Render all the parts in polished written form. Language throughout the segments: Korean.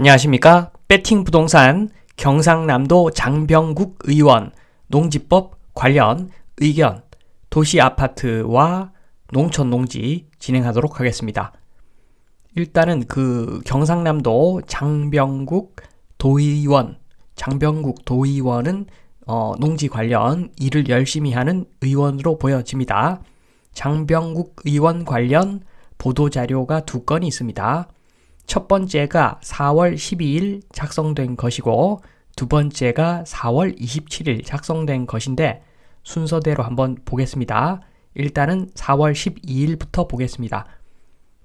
안녕하십니까? 배팅부동산 경상남도 장병국 의원 농지법 관련 의견 도시아파트와 농촌농지 진행하도록 하겠습니다. 일단은 경상남도 장병국 도의원은 농지 관련 일을 열심히 하는 의원으로 보여집니다. 장병국 의원 관련 보도자료가 2건이 있습니다. 첫 번째가 4월 12일 작성된 것이고 두 번째가 4월 27일 작성된 것인데 순서대로 한번 보겠습니다. 일단은 4월 12일부터 보겠습니다.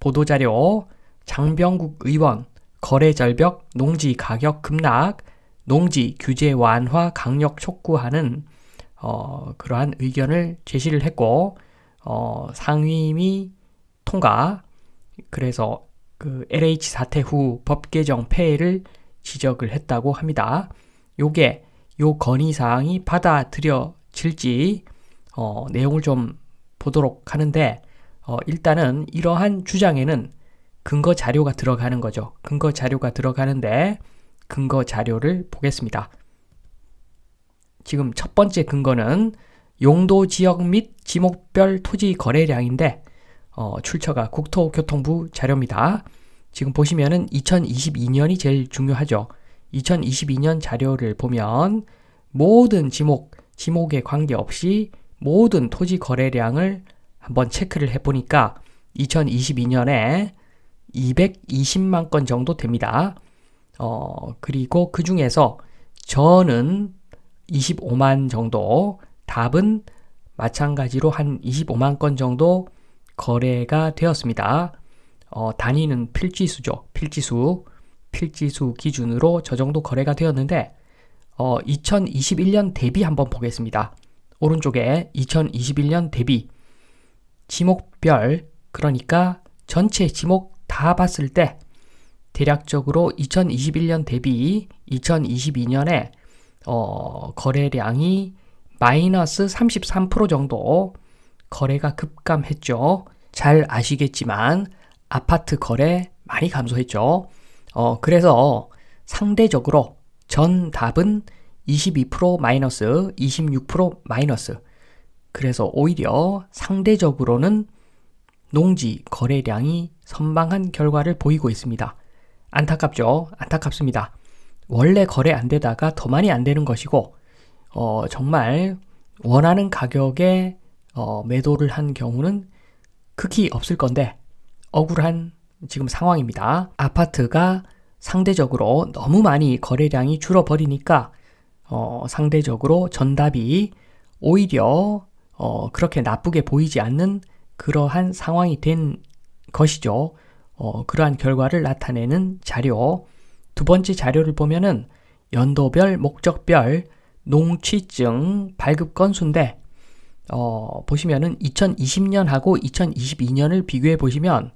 보도자료 장병국 의원 거래절벽 농지 가격 급락 농지 규제 완화 강력 촉구하는 그러한 의견을 제시를 했고 상임위 통과 그래서 LH 사태 후 법 개정 폐해를 지적을 했다고 합니다. 요 건의사항이 받아들여질지 내용을 좀 보도록 하는데 일단은 이러한 주장에는 근거 자료가 들어가는 거죠. 근거 자료가 들어가는데 근거 자료를 보겠습니다. 지금 첫 번째 근거는 용도 지역 및 지목별 토지 거래량인데 출처가 국토교통부 자료입니다. 지금 보시면은 2022년이 제일 중요하죠. 2022년 자료를 보면 모든 지목에 관계없이 모든 토지 거래량을 한번 체크를 해보니까 2022년에 220만 건 정도 됩니다. 그리고 그 중에서 저는 25만 정도, 답은 마찬가지로 한 25만 건 정도 거래가 되었습니다. 단위는 필지수죠. 필지수 기준으로 저 정도 거래가 되었는데 2021년 대비 한번 보겠습니다. 오른쪽에 2021년 대비 지목별 그러니까 전체 지목 다 봤을 때 대략적으로 2021년 대비 2022년에 거래량이 마이너스 33% 정도 거래가 급감했죠. 잘 아시겠지만 아파트 거래 많이 감소했죠. 그래서 상대적으로 전 답은 22% 마이너스, 26% 마이너스. 그래서 오히려 상대적으로는 농지 거래량이 선방한 결과를 보이고 있습니다. 안타깝죠? 안타깝습니다. 원래 거래 안 되다가 더 많이 안 되는 것이고 정말 원하는 가격에 매도를 한 경우는 극히 없을 건데 억울한 지금 상황입니다. 아파트가 상대적으로 너무 많이 거래량이 줄어버리니까 상대적으로 전답이 오히려 그렇게 나쁘게 보이지 않는 그러한 상황이 된 것이죠. 그러한 결과를 나타내는 자료. 두 번째 자료를 보면은 연도별, 목적별 농취증 발급 건수인데 보시면은 2020년하고 2022년을 비교해 보시면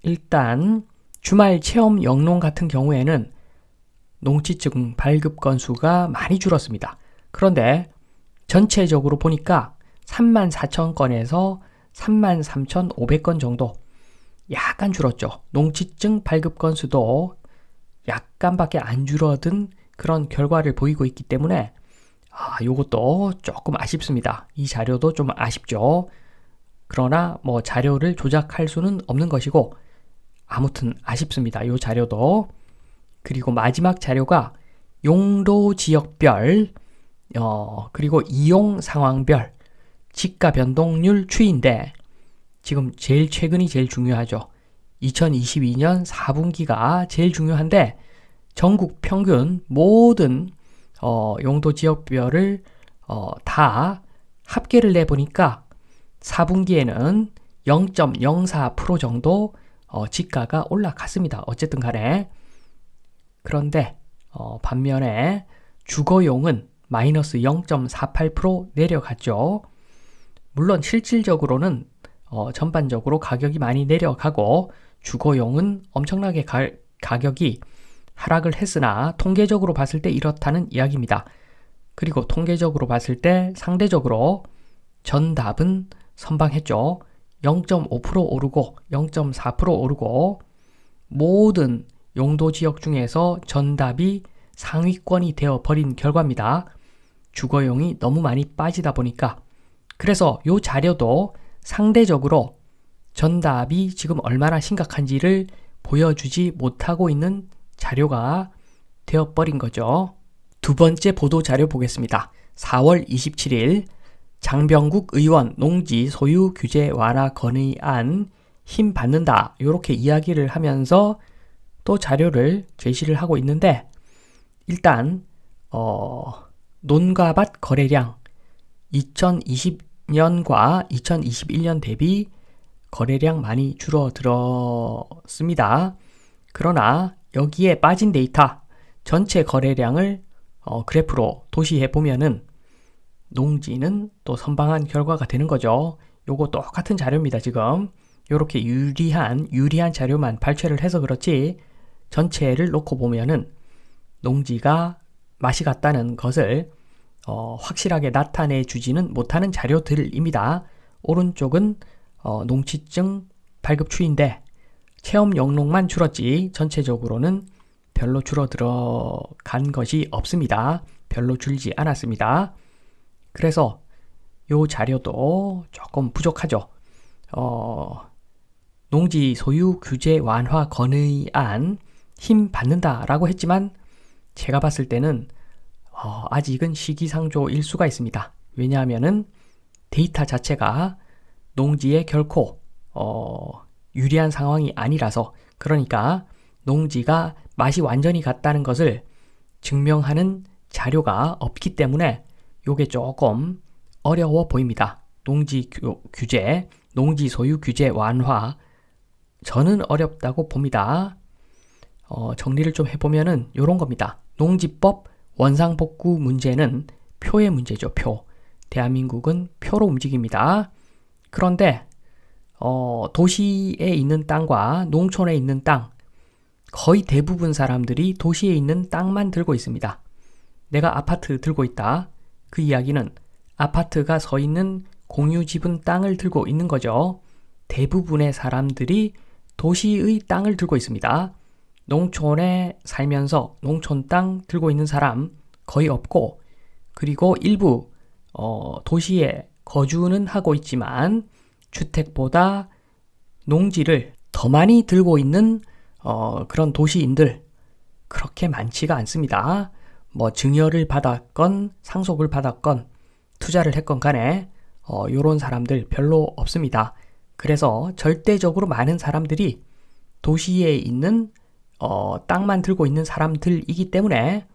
일단 주말 체험 영농 같은 경우에는 농취증 발급 건수가 많이 줄었습니다. 그런데 전체적으로 보니까 34,000건에서 33,500건 정도 약간 줄었죠. 농취증 발급 건수도 약간밖에 안 줄어든 그런 결과를 보이고 있기 때문에 요것도 조금 아쉽습니다. 이 자료도 좀 아쉽죠. 그러나 뭐 자료를 조작할 수는 없는 것이고 아무튼 아쉽습니다. 요 자료도. 그리고 마지막 자료가 용도 지역별 그리고 이용 상황별 지가 변동률 추이인데 지금 최근이 제일 중요하죠. 2022년 4분기가 제일 중요한데 전국 평균 모든 용도 지역별을 다 합계를 내보니까 4분기에는 0.04% 정도 지가가 올라갔습니다. 어쨌든 간에. 그런데 반면에 주거용은 마이너스 0.48% 내려갔죠. 물론 실질적으로는 전반적으로 가격이 많이 내려가고 주거용은 엄청나게 가격이 하락을 했으나 통계적으로 봤을 때 이렇다는 이야기입니다. 그리고 통계적으로 봤을 때 상대적으로 전답은 선방했죠. 0.5% 오르고 0.4% 오르고 모든 용도 지역 중에서 전답이 상위권이 되어 버린 결과입니다. 주거용이 너무 많이 빠지다 보니까. 그래서 이 자료도 상대적으로 전답이 지금 얼마나 심각한지를 보여주지 못하고 있는 자료가 되어버린 거죠. 두 번째 보도 자료 보겠습니다. 4월 27일 장병국 의원 농지 소유 규제 완화 건의안 힘 받는다 이렇게 이야기를 하면서 또 자료를 제시를 하고 있는데 일단 논과밭 거래량 2020년과 2021년 대비 거래량 많이 줄어들었습니다. 그러나 여기에 빠진 데이터 전체 거래량을 그래프로 도시해 보면은 농지는 또 선방한 결과가 되는 거죠. 요거 똑같은 자료입니다. 지금 요렇게 유리한 자료만 발췌를 해서 그렇지 전체를 놓고 보면은 농지가 맛이 갔다는 것을 확실하게 나타내 주지는 못하는 자료들입니다. 오른쪽은 농지증 발급 추이인데 체험 영농만 줄었지 전체적으로는 별로 줄어들어 간 것이 없습니다. 별로 줄지 않았습니다. 그래서 요 자료도 조금 부족하죠. 농지 소유 규제 완화 건의안 힘 받는다라고 했지만 제가 봤을 때는 아직은 시기상조일 수가 있습니다. 왜냐하면은 데이터 자체가 농지에 결코 유리한 상황이 아니라서 그러니까 농지가 맛이 완전히 갔다는 것을 증명하는 자료가 없기 때문에 요게 조금 어려워 보입니다. 농지 규제, 농지 소유 규제 완화 저는 어렵다고 봅니다. 정리를 좀 해보면은 요런 겁니다. 농지법 원상복구 문제는 표의 문제죠. 표. 대한민국은 표로 움직입니다. 그런데 도시에 있는 땅과 농촌에 있는 땅 거의 대부분 사람들이 도시에 있는 땅만 들고 있습니다. 내가 아파트 들고 있다. 그 이야기는 아파트가 서 있는 공유지분 땅을 들고 있는 거죠. 대부분의 사람들이 도시의 땅을 들고 있습니다. 농촌에 살면서 농촌 땅 들고 있는 사람 거의 없고 그리고 일부 도시에 거주는 하고 있지만 주택보다 농지를 더 많이 들고 있는 그런 도시인들 그렇게 많지가 않습니다. 뭐 증여를 받았건 상속을 받았건 투자를 했건 간에 요런 사람들 별로 없습니다. 그래서 절대적으로 많은 사람들이 도시에 있는 땅만 들고 있는 사람들이기 때문에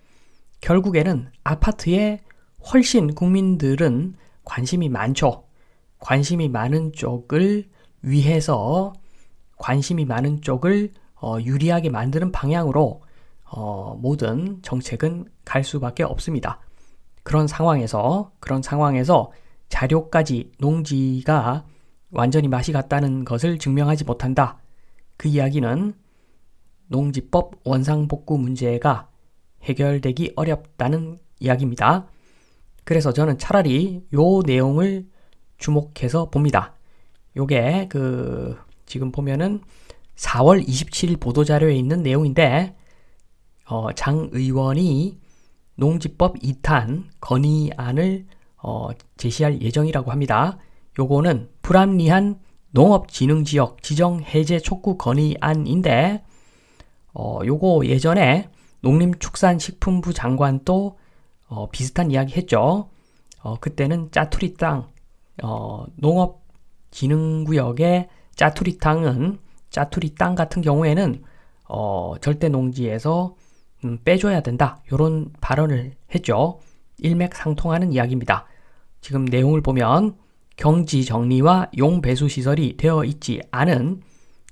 결국에는 아파트에 훨씬 국민들은 관심이 많죠. 관심이 많은 쪽을 위해서 관심이 많은 쪽을 유리하게 만드는 방향으로 모든 정책은 갈 수밖에 없습니다. 그런 상황에서 자료까지 농지가 완전히 맛이 갔다는 것을 증명하지 못한다. 그 이야기는 농지법 원상복구 문제가 해결되기 어렵다는 이야기입니다. 그래서 저는 차라리 요 내용을 주목해서 봅니다. 요게 지금 보면은 4월 27일 보도자료에 있는 내용인데 장 의원이 농지법 2탄 건의안을 제시할 예정이라고 합니다. 요거는 불합리한 농업진흥지역 지정 해제 촉구 건의안인데 요거 예전에 농림축산식품부 장관도 비슷한 이야기 했죠. 그때는 짜투리 땅 농업진흥구역의 짜투리 땅 같은 경우에는 절대 농지에서 빼줘야 된다. 이런 발언을 했죠. 일맥상통하는 이야기입니다. 지금 내용을 보면 경지 정리와 용 배수 시설이 되어 있지 않은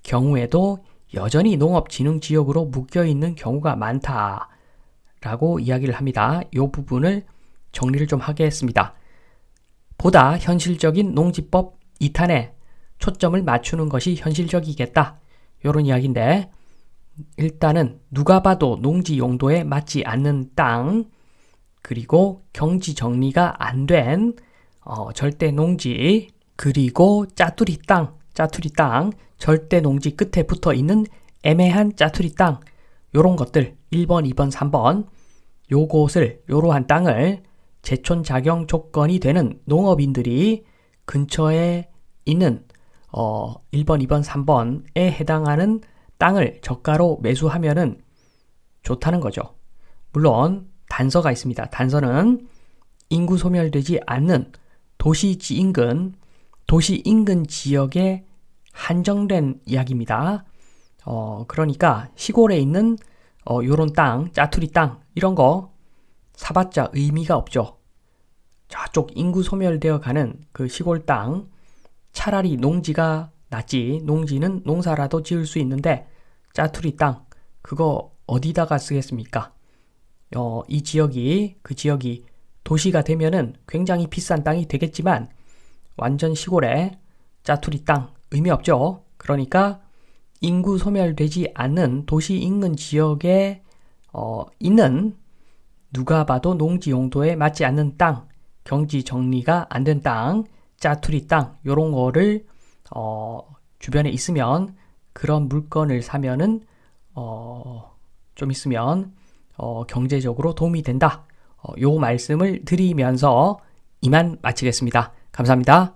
경우에도 여전히 농업진흥지역으로 묶여있는 경우가 많다라고 이야기를 합니다. 이 부분을 정리를 좀 하겠습니다. 보다 현실적인 농지법 2탄에 초점을 맞추는 것이 현실적이겠다. 이런 이야기인데 일단은 누가 봐도 농지 용도에 맞지 않는 땅 그리고 경지 정리가 안 된 절대 농지 그리고 짜투리 땅 절대 농지 끝에 붙어 있는 애매한 짜투리 땅 요런 것들 1번, 2번, 3번 요곳을 요러한 땅을 제촌 작용 조건이 되는 농업인들이 근처에 있는 1번, 2번, 3번에 해당하는 땅을 저가로 매수하면은 좋다는 거죠. 물론 단서가 있습니다. 단서는 인구 소멸되지 않는 도시 인근 지역에 한정된 이야기입니다. 그러니까 시골에 있는 요런 땅, 짜투리 땅 이런 거 사봤자 의미가 없죠. 저쪽 인구 소멸되어 가는 그 시골 땅 차라리 농지가 낫지. 농지는 농사라도 지을 수 있는데 짜투리 땅 그거 어디다가 쓰겠습니까? 그 지역이 도시가 되면은 굉장히 비싼 땅이 되겠지만 완전 시골에 짜투리 땅 의미 없죠. 그러니까 인구 소멸되지 않는 도시 인근 지역에 있는 누가 봐도 농지 용도에 맞지 않는 땅, 경지 정리가 안 된 땅, 짜투리 땅 요런 거를 주변에 있으면 그런 물건을 사면은 좀 있으면 경제적으로 도움이 된다. 요 말씀을 드리면서 이만 마치겠습니다. 감사합니다.